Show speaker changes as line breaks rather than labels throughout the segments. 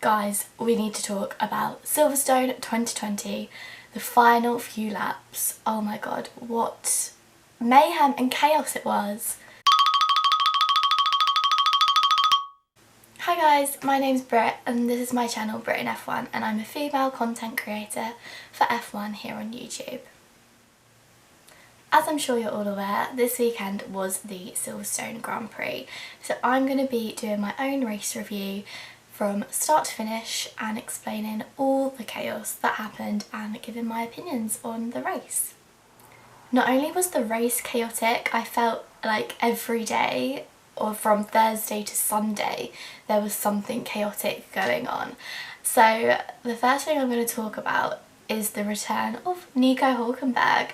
Guys, we need to talk about Silverstone 2020, the final few laps. Oh my god, what mayhem and chaos it was. Hi guys, my name's Brit and this is my channel Brit in F1 and I'm a female content creator for F1 here on YouTube. As I'm sure you're all aware, this weekend was the Silverstone Grand Prix, so I'm going to be doing my own race review from start to finish and explaining all the chaos that happened and giving my opinions on the race. Not only was the race chaotic, I felt like every day, or from Thursday to Sunday, there was something chaotic going on. So the first thing I'm going to talk about is the return of Nico Hulkenberg,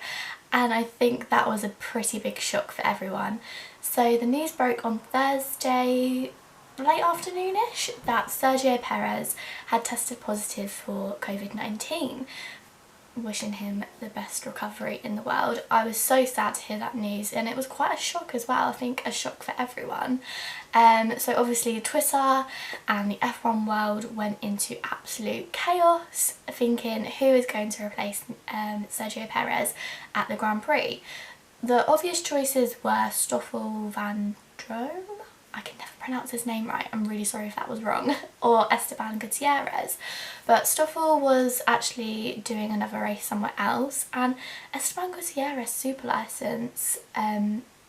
and I think that was a pretty big shock for everyone. So the news broke on Thursday late afternoonish that Sergio Perez had tested positive for COVID-19. Wishing him the best recovery in the world. I was so sad to hear that news and it was quite a shock as well, I think a shock for everyone. So obviously Twitter and the F1 world went into absolute chaos thinking who is going to replace Sergio Perez at the Grand Prix. The obvious choices were Stoffel van Drome, I can never pronounce his name right, I'm really sorry if that was wrong, or Esteban Gutierrez. But Stoffel was actually doing another race somewhere else and Esteban Gutierrez's super licence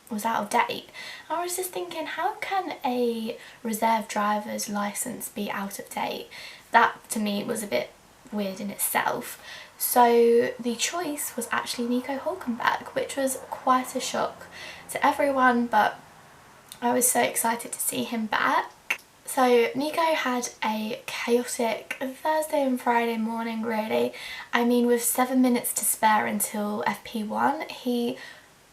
was out of date. I was just thinking, how can a reserve driver's licence be out of date? That to me was a bit weird in itself. So the choice was actually Nico Hulkenberg, which was quite a shock to everyone, but I was so excited to see him back. So Nico had a chaotic Thursday and Friday morning really. I mean, with 7 minutes to spare until FP1, he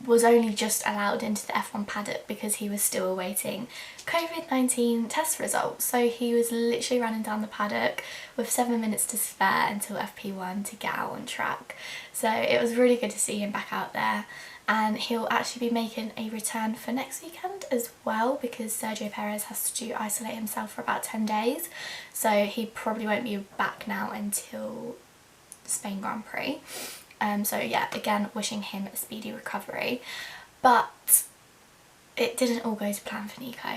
was only just allowed into the F1 paddock because he was still awaiting COVID-19 test results. So he was literally running down the paddock with 7 minutes to spare until FP1 to get out on track. So it was really good to see him back out there. And he'll actually be making a return for next weekend as well because Sergio Perez has to isolate himself for about 10 days. So he probably won't be back now until Spain Grand Prix. So yeah, again, wishing him a speedy recovery. But it didn't all go to plan for Nico.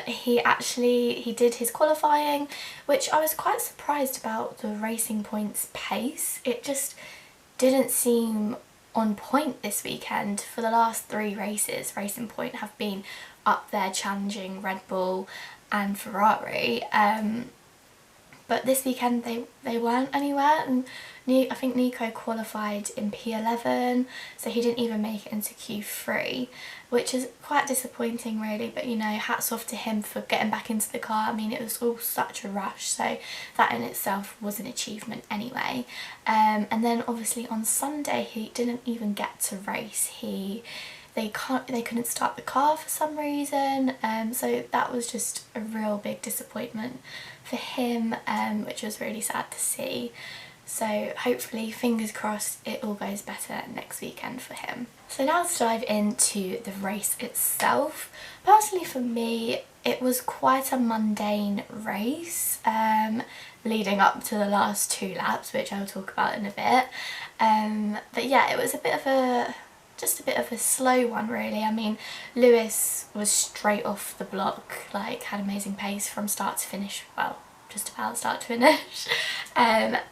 He did his qualifying, which I was quite surprised about the Racing Point's pace. It just didn't seem on point this weekend. For the last 3 races, Racing Point have been up there challenging Red Bull and Ferrari, but this weekend they weren't anywhere, and I think Nico qualified in P11, so he didn't even make it into Q3, which is quite disappointing really, but you know, hats off to him for getting back into the car. I mean, it was all such a rush, so that in itself was an achievement anyway. And then obviously on Sunday he didn't even get to race. They couldn't start the car for some reason, so that was just a real big disappointment for him, which was really sad to see. So hopefully, fingers crossed, it all goes better next weekend for him. So now let's dive into the race itself. Personally for me, it was quite a mundane race leading up to the last 2 laps, which I'll talk about in a bit. But yeah, it was just a bit of a slow one really. I mean, Lewis was straight off the block, like had amazing pace from start to finish, well, just about start to finish.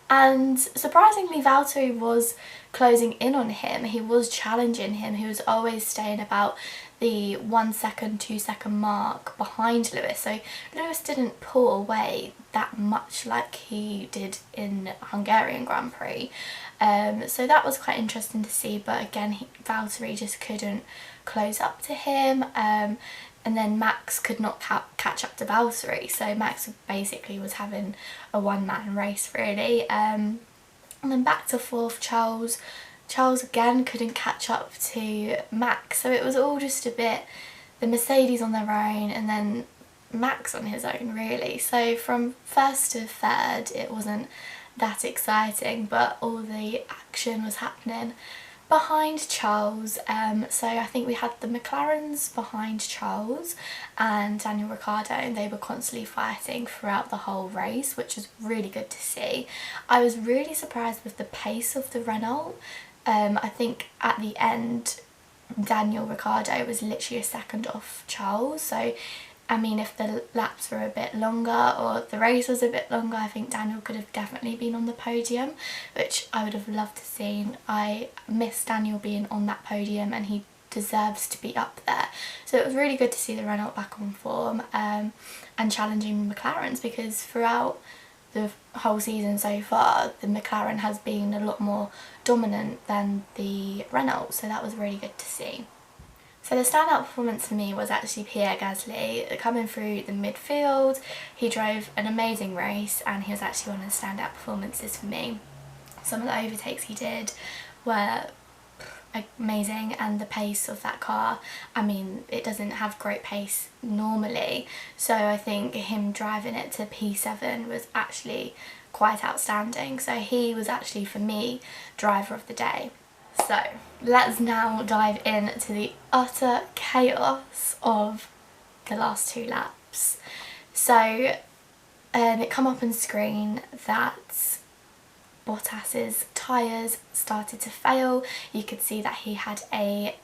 And surprisingly Valtteri was closing in on him, he was challenging him, he was always staying about the 1 second, 2 second mark behind Lewis, so Lewis didn't pull away that much like he did in Hungarian Grand Prix. So that was quite interesting to see, but again Valtteri just couldn't close up to him, and then Max could not catch up to Valtteri, so Max basically was having a one-man race really. And then back to 4th Charles again couldn't catch up to Max, so it was all just a bit the Mercedes on their own and then Max on his own really. So from 1st to 3rd it wasn't that exciting, but all the action was happening behind Charles. So I think we had the McLarens behind Charles and Daniel Ricciardo, and they were constantly fighting throughout the whole race, which was really good to see. I was really surprised with the pace of the Renault. I think at the end Daniel Ricciardo was literally a second off Charles, so I mean, if the laps were a bit longer or the race was a bit longer, I think Daniel could have definitely been on the podium, which I would have loved to see. I miss Daniel being on that podium, and he deserves to be up there. So it was really good to see the Renault back on form and challenging the McLarens, because throughout the whole season so far, the McLaren has been a lot more dominant than the Renault, so that was really good to see. So the standout performance for me was actually Pierre Gasly. Coming through the midfield, he drove an amazing race, and he was actually one of the standout performances for me. Some of the overtakes he did were amazing, and the pace of that car, I mean, it doesn't have great pace normally, so I think him driving it to P7 was actually quite outstanding. So he was actually, for me, driver of the day. So let's now dive into the utter chaos of the last 2 laps. So it come up on screen that Bottas's tyres started to fail. You could see that he had a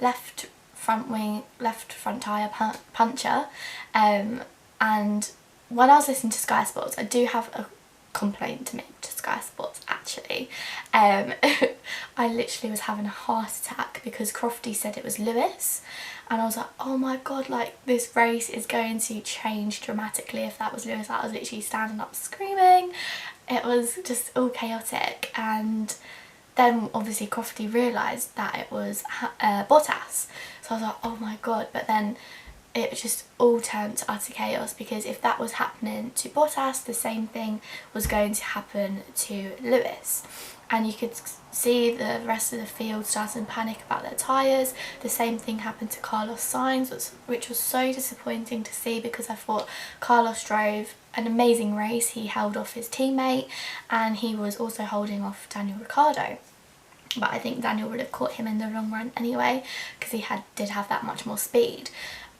left front tyre puncture, and when I was listening to Sky Sports, I do have a complaint to make to Sky Sports actually. I literally was having a heart attack because Crofty said it was Lewis, and I was like, oh my god, like this race is going to change dramatically if that was Lewis. I was literally standing up screaming. It was just all chaotic, and then obviously Crofty realised that it was Bottas, so I was like, oh my god. But then it just all turned to utter chaos, because if that was happening to Bottas, the same thing was going to happen to Lewis. And you could see the rest of the field starting to panic about their tyres. The same thing happened to Carlos Sainz, which was so disappointing to see, because I thought Carlos drove an amazing race. He held off his teammate, and he was also holding off Daniel Ricciardo. But I think Daniel would have caught him in the long run anyway, because he did have that much more speed.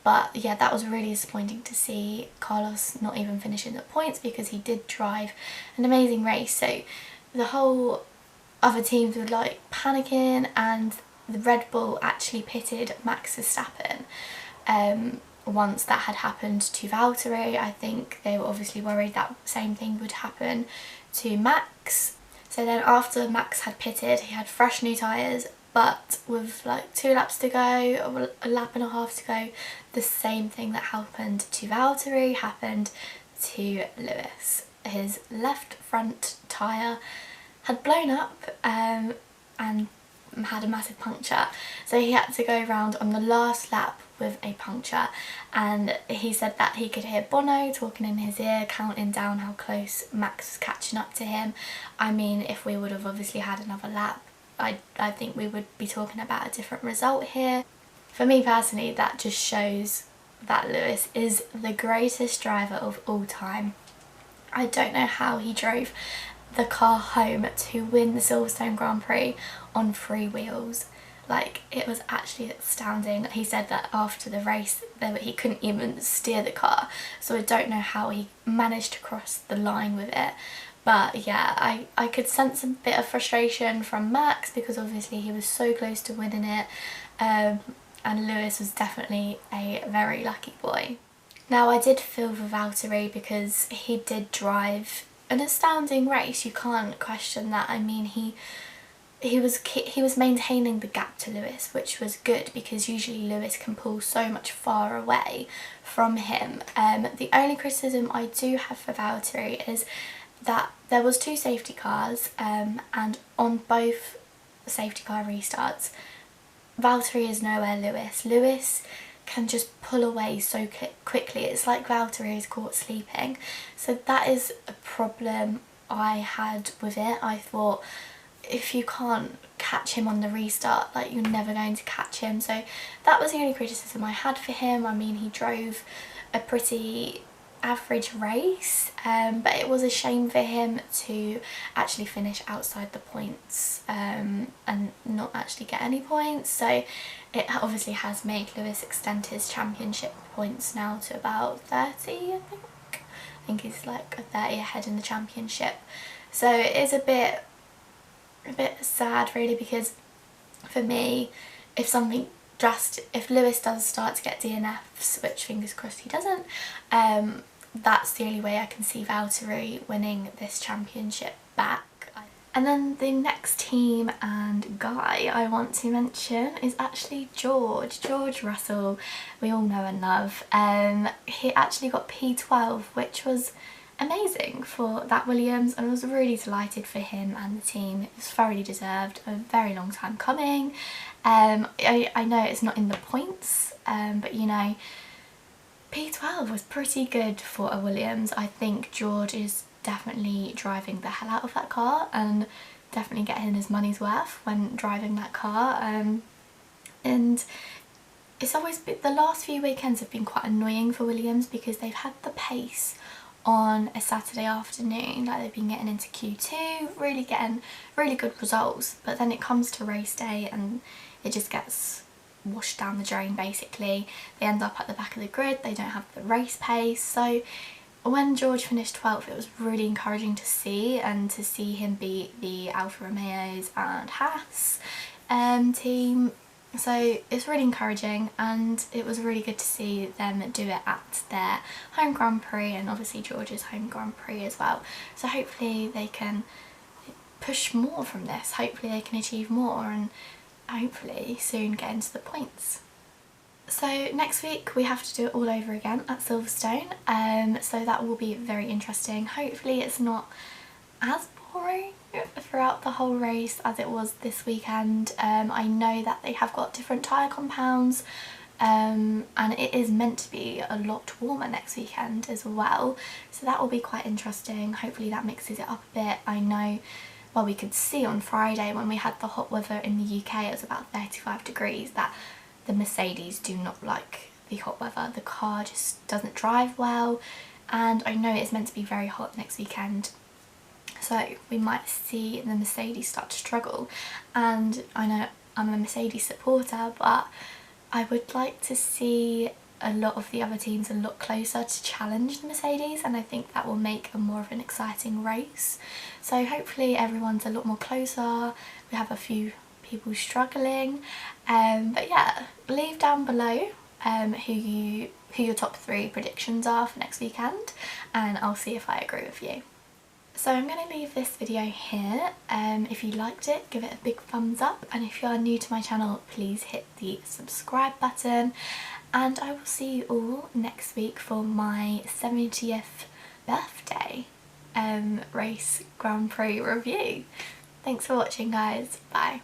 But yeah, that was really disappointing to see Carlos not even finishing the points, because he did drive an amazing race. So the whole other teams were like panicking, and the Red Bull actually pitted Max Verstappen. Once that had happened to Valtteri, I think they were obviously worried that same thing would happen to Max. So then after Max had pitted, he had fresh new tyres, but with like 2 laps to go, or a lap and a half to go, the same thing that happened to Valtteri happened to Lewis. His left front tyre had blown up and had a massive puncture, so he had to go round on the last lap with a puncture. And he said that he could hear Bono talking in his ear, counting down how close Max was catching up to him. I mean, if we would have obviously had another lap, I think we would be talking about a different result here. For me personally, that just shows that Lewis is the greatest driver of all time. I don't know how he drove the car home to win the Silverstone Grand Prix on 3 wheels. Like, it was actually astounding. He said that after the race he couldn't even steer the car, so I don't know how he managed to cross the line with it. But yeah, I could sense a bit of frustration from Max, because obviously he was so close to winning it, and Lewis was definitely a very lucky boy. Now, I did feel for Valtteri, because he did drive an astounding race. You can't question that. I mean, he was maintaining the gap to Lewis, which was good, because usually Lewis can pull so much far away from him. The only criticism I do have for Valtteri is that there was 2 safety cars, and on both safety car restarts, Valtteri is nowhere Lewis. Lewis can just pull away so quickly. It's like Valtteri is caught sleeping. So that is a problem I had with it. I thought, if you can't catch him on the restart, like, you're never going to catch him. So that was the only criticism I had for him. I mean, he drove a pretty average race, but it was a shame for him to actually finish outside the points and not actually get any points. So it obviously has made Lewis extend his championship points now to about 30, I think he's like 30 ahead in the championship. So it is a bit sad really, because for me, if Lewis does start to get DNFs, which fingers crossed he doesn't, that's the only way I can see Valtteri winning this championship back. And then the next team and guy I want to mention is actually George Russell, we all know and love. He actually got P12, which was amazing for that Williams, and I was really delighted for him and the team. It was thoroughly deserved, a very long time coming. I know it's not in the points, but you know, P12 was pretty good for a Williams. I think George is definitely driving the hell out of that car and definitely getting his money's worth when driving that car. And it's always been, the last few weekends have been quite annoying for Williams because they've had the pace on a Saturday afternoon, like they've been getting into Q2, really getting really good results, but then it comes to race day and it just gets washed down the drain basically. They end up at the back of the grid, they don't have the race pace. So when George finished 12th, it was really encouraging to see, and to see him beat the Alfa Romeos and Haas team. So it's really encouraging, and it was really good to see them do it at their home Grand Prix, and obviously George's home Grand Prix as well. So hopefully they can push more from this, hopefully they can achieve more, and hopefully soon get into the points. So next week we have to do it all over again at Silverstone, so that will be very interesting. Hopefully it's not as boring throughout the whole race as it was this weekend. I know that they have got different tyre compounds, and it is meant to be a lot warmer next weekend as well, so that will be quite interesting. Hopefully that mixes it up a bit. I know, well, we could see on Friday when we had the hot weather in the UK, it was about 35 degrees, that the Mercedes do not like the hot weather. The car just doesn't drive well, and I know it's meant to be very hot next weekend, so we might see the Mercedes start to struggle. And I know I'm a Mercedes supporter, but I would like to see a lot of the other teams a lot closer to challenge the Mercedes, and I think that will make a more of an exciting race. So hopefully everyone's a lot more closer, we have a few people struggling, but yeah, leave down below who your top 3 predictions are for next weekend, and I'll see if I agree with you. So I'm going to leave this video here. If you liked it, give it a big thumbs up, and if you are new to my channel, please hit the subscribe button, and I will see you all next week for my 70th birthday race Grand Prix review. Thanks for watching guys, bye.